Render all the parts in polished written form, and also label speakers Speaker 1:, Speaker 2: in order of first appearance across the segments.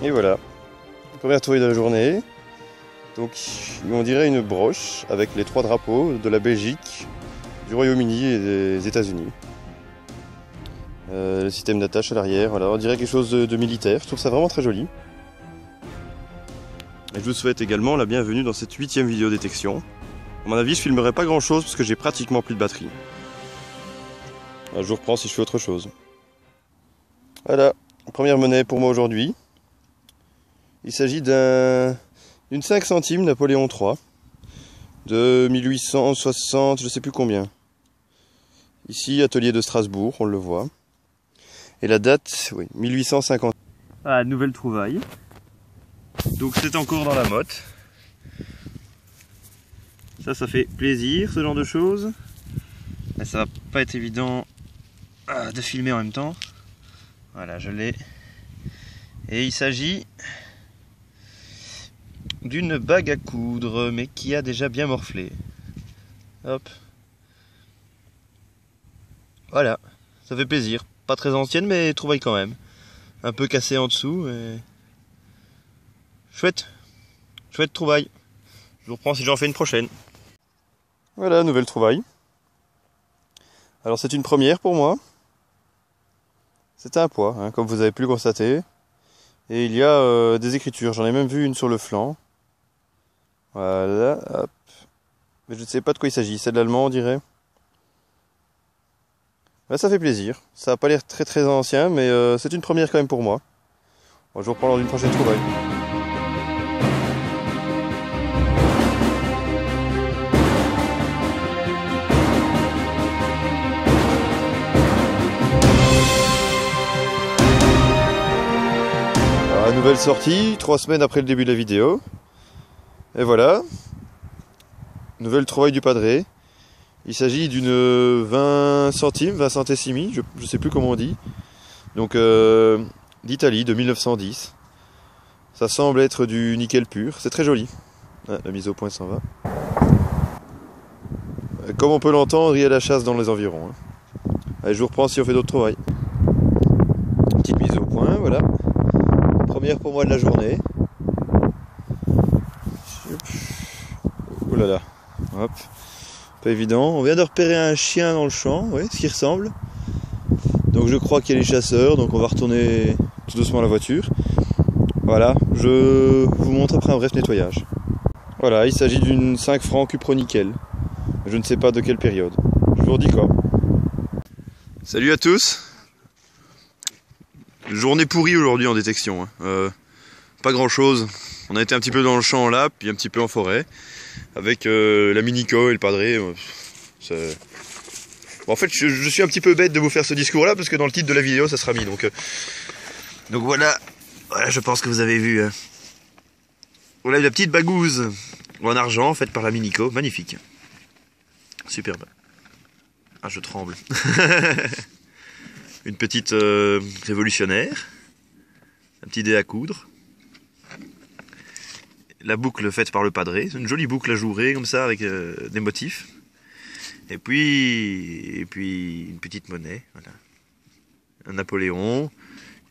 Speaker 1: Et voilà, première trouvaille de la journée. Donc on dirait une broche avec les 3 drapeaux de la Belgique, du Royaume-Uni et des États-Unis. Le système d'attache à l'arrière, voilà, on dirait quelque chose de militaire. Je trouve ça vraiment très joli. Et je vous souhaite également la bienvenue dans cette 8e vidéo détection. À mon avis, je filmerai pas grand chose parce que j'ai pratiquement plus de batterie. Alors, je vous reprends si je fais autre chose. Voilà, première monnaie pour moi aujourd'hui. Il s'agit d'une 5 centimes Napoléon III de 1860, je sais plus combien. Ici, atelier de Strasbourg, on le voit. Et la date, oui, 1850. Ah, nouvelle trouvaille. Donc c'est encore dans la motte. Ça fait plaisir, ce genre de choses. Mais ça va pas être évident de filmer en même temps. Voilà, je l'ai. Et il s'agit d'une bague à coudre, mais qui a déjà bien morflé. Hop. Voilà, ça fait plaisir. Pas très ancienne, mais trouvaille quand même. Un peu cassée en dessous, mais... Chouette. Chouette trouvaille. Je vous reprends si j'en fais une prochaine. Voilà, nouvelle trouvaille. Alors c'est une première pour moi. C'est un poids, hein, comme vous avez pu le constater. Et il y a des écritures, j'en ai même vu une sur le flanc. Voilà, hop. Mais je ne sais pas de quoi il s'agit, c'est de l'allemand on dirait. Là, ça fait plaisir. Ça n'a pas l'air très très ancien, mais c'est une première quand même pour moi. Bon, je vous reprends lors d'une prochaine trouvaille. Alors, nouvelle sortie, 3 semaines après le début de la vidéo. Et voilà. Nouvelle trouvaille du padré. Il s'agit d'une 20 centimes, 20 centesimi, je ne sais plus comment on dit. Donc d'Italie, de 1910. Ça semble être du nickel pur, c'est très joli. Ah, la mise au point s'en va. Comme on peut l'entendre, il y a la chasse dans les environs. Allez, je vous reprends si on fait d'autres trouvailles. Petite mise au point, voilà. Première pour moi de la journée. Oh là là, hop. Pas évident. On vient de repérer un chien dans le champ, oui, ce qui ressemble. Donc je crois qu'il y a les chasseurs, donc on va retourner tout doucement à la voiture. Voilà, je vous montre après un bref nettoyage. Voilà, il s'agit d'une 5 francs cupronickel. Je ne sais pas de quelle période. Je vous redis quoi. Salut à tous. Journée pourrie aujourd'hui en détection. Pas grand chose. On a été un petit peu dans le champ là, puis un petit peu en forêt. Avec la Minico et le padré. Bon, en fait, je suis un petit peu bête de vous faire ce discours-là, parce que dans le titre de la vidéo, ça sera mis. Donc voilà, je pense que vous avez vu. Voilà la petite bagouze en argent, faite par la Minico. Magnifique. Superbe. Ah, je tremble. Une petite révolutionnaire. Un petit dé à coudre. La boucle faite par le padré, c'est une jolie boucle ajourée comme ça avec des motifs. Et puis une petite monnaie, voilà. Un Napoléon,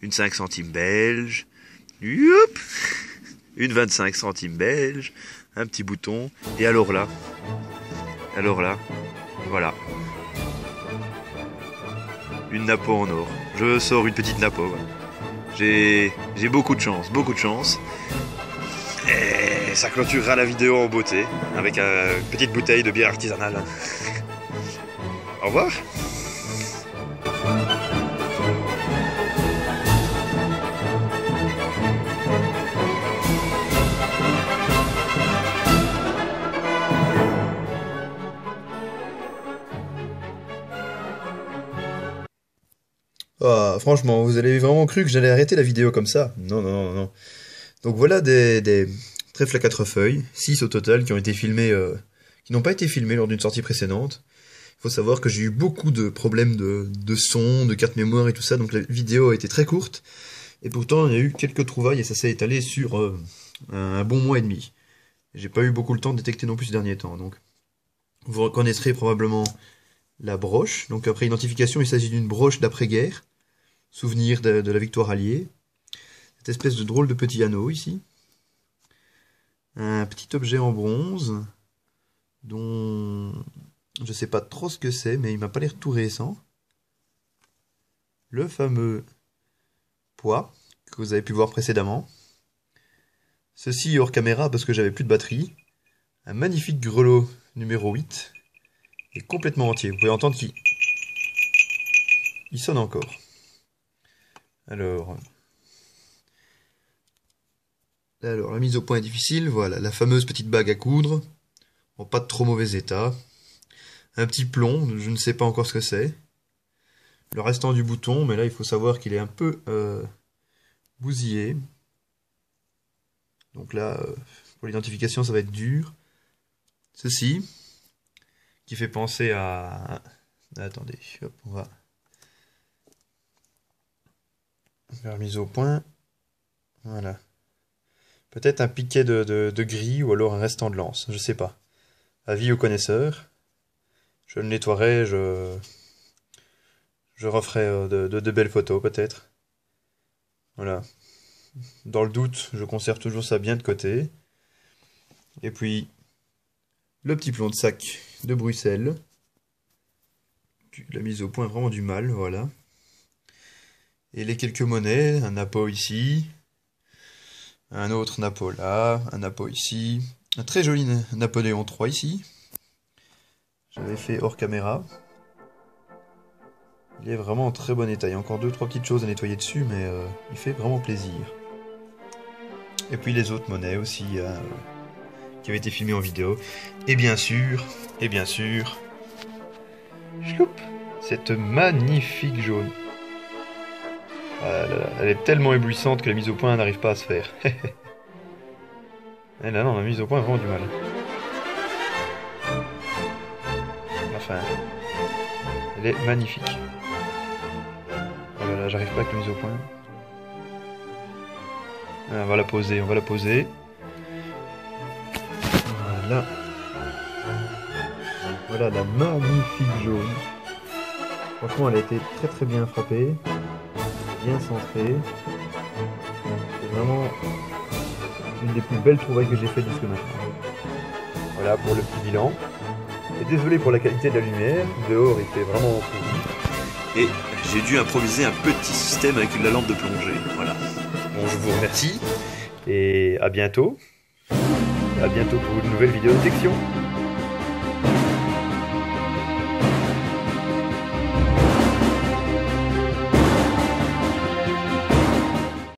Speaker 1: une 5 centimes belge, youp, une 25 centimes belge, un petit bouton, et alors là, voilà. Une Napo en or. Je sors une petite Napo. Voilà. J'ai beaucoup de chance, Et ça clôturera la vidéo en beauté, avec une petite bouteille de bière artisanale. Au revoir. Ah, franchement, vous avez vraiment cru que j'allais arrêter la vidéo comme ça? Non, non, non, non. Donc voilà des trèfles à 4 feuilles, 6 au total, qui ont été filmés, qui n'ont pas été filmés lors d'une sortie précédente. Il faut savoir que j'ai eu beaucoup de problèmes de son, de carte mémoire et tout ça, donc la vidéo a été très courte. Et pourtant, il y a eu quelques trouvailles et ça s'est étalé sur un bon mois et demi. J'ai pas eu beaucoup le temps de détecter non plus ces derniers temps, donc. Vous reconnaîtrez probablement la broche. Donc après identification, il s'agit d'une broche d'après-guerre, souvenir de la victoire alliée.
Speaker 2: cette espèce de drôle de petit anneau ici. Un petit objet en bronze dont je ne sais pas trop ce que c'est, mais il m'a pas l'air tout récent. Le fameux poids que vous avez pu voir précédemment. Ceci hors caméra parce que j'avais plus de batterie. Un magnifique grelot numéro 8 est complètement entier. Vous pouvez entendre qu'il sonne encore. Alors, la mise au point est difficile. Voilà, la fameuse petite bague à coudre. En pas de trop mauvais état. Un petit plomb, je ne sais pas encore ce que c'est. Le restant du bouton, mais là il faut savoir qu'il est un peu bousillé. Donc là, pour l'identification, ça va être dur. Ceci, qui fait penser à... Attendez, hop, on va faire mise au point. Voilà. Peut-être un piquet de gris ou alors un restant de lance, je sais pas. Avis aux connaisseurs. Je le nettoierai, je referai de belles photos peut-être. Voilà. Dans le doute, je conserve toujours ça bien de côté. Et puis, le petit plomb de sac de Bruxelles. La mise au point vraiment du mal, voilà. Et les quelques monnaies, un Napo ici. Un autre Napo là, un Napo ici. Un très joli Napoléon III ici. J'avais fait hors caméra. Il est vraiment en très bon état. Il y a encore 2-3 petites choses à nettoyer dessus, mais il fait vraiment plaisir. Et puis les autres monnaies aussi, qui avaient été filmées en vidéo. Et bien sûr, chloup, cette magnifique jaune. Ah là là, elle est tellement éblouissante que la mise au point n'arrive pas à se faire. Et là non, la mise au point a vraiment du mal. Enfin, elle est magnifique. Oh là là, j'arrive pas avec la mise au point. On va la poser, Voilà. Voilà la magnifique jaune. Franchement, elle a été très très bien frappée. Bien centrée. C'est vraiment une des plus belles trouvailles que j'ai faites jusque maintenant. Voilà pour le petit bilan. Et désolé pour la qualité de la lumière. Dehors, il fait vraiment pourri.
Speaker 3: Et j'ai dû improviser un petit système avec la lampe de plongée. Voilà.
Speaker 2: Bon, je vous remercie et à bientôt. À bientôt pour une nouvelle vidéo de détection.